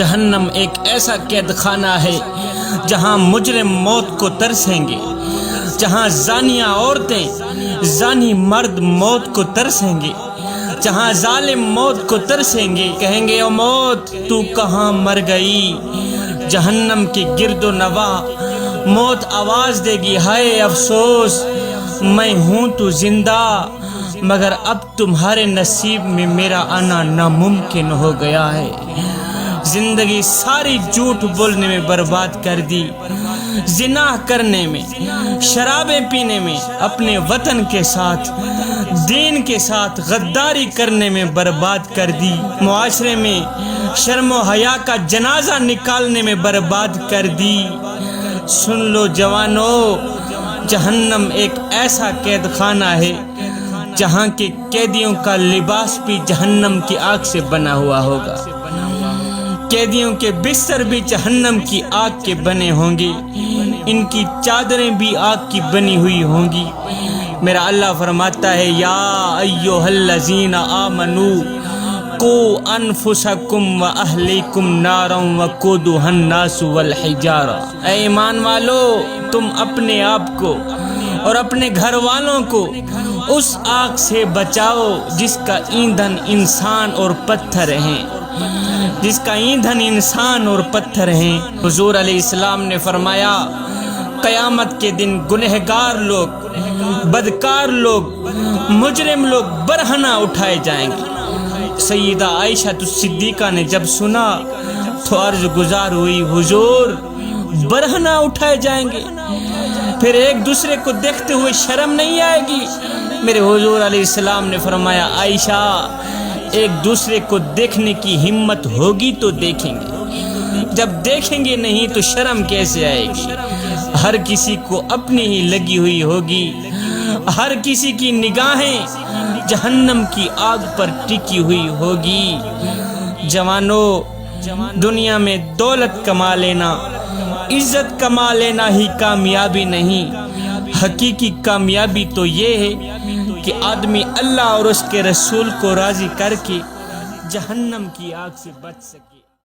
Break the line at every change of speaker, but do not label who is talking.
جہنم ایک ایسا قید خانہ ہے جہاں مجرم موت کو ترسیں گے، جہاں زانیہ عورتیں، زانی مرد موت کو ترسیں گے، جہاں ظالم موت کو ترسیں گے، کہیں گے او موت تو کہاں مر گئی؟ جہنم کی گرد و نواح موت آواز دے گی، ہائے افسوس میں ہوں تو زندہ، مگر اب تمہارے نصیب میں میرا آنا ناممکن ہو گیا ہے۔ زندگی ساری جھوٹ بولنے میں برباد کر دی، زنا کرنے میں، شرابیں پینے میں، اپنے وطن کے ساتھ، دین کے ساتھ غداری کرنے میں برباد کر دی، معاشرے میں شرم و حیا کا جنازہ نکالنے میں برباد کر دی۔ سن لو جوانو، جہنم ایک ایسا قید خانہ ہے جہاں کے قیدیوں کا لباس بھی جہنم کی آگ سے بنا ہوا ہوگا، قیدیوں کے بستر بھی جہنم کی آگ کے بنے ہوں گے، ان کی چادریں بھی آگ کی بنی ہوئی ہوں گی۔ میرا اللہ فرماتا ہے یا ایھا الذین آمنوا قوا انفسکم واہلیکم نارا وقودھا الناس والحجارہ، اے ایمان والو تم اپنے آپ کو اور اپنے گھر والوں کو اس آگ سے بچاؤ جس کا ایندھن انسان اور پتھر ہیں، جس کا ایندھن انسان اور پتھر ہیں۔ حضور علیہ السلام نے فرمایا قیامت کے دن گنہگار لوگ، بدکار لوگ، مجرم لوگ برہنہ اٹھائے جائیں گے۔ سیدہ عائشہ صدیقہ نے جب سنا تو عرض گزار ہوئی، حضور برہنہ اٹھائے جائیں گے، پھر ایک دوسرے کو دیکھتے ہوئے شرم نہیں آئے گی؟ میرے حضور علیہ السلام نے فرمایا عائشہ ایک دوسرے کو دیکھنے کی ہمت ہوگی تو دیکھیں گے، جب دیکھیں گے نہیں تو شرم کیسے آئے گی؟ ہر کسی کو اپنی ہی لگی ہوئی ہوگی، ہر کسی کی نگاہیں جہنم کی آگ پر ٹکی ہوئی ہوگی۔ جوانو، دنیا میں دولت کما لینا، عزت کما لینا ہی کامیابی نہیں، حقیقی کامیابی تو یہ ہے کہ آدمی اللہ اور اس کے رسول کو راضی کر کے جہنم کی آگ سے بچ سکے۔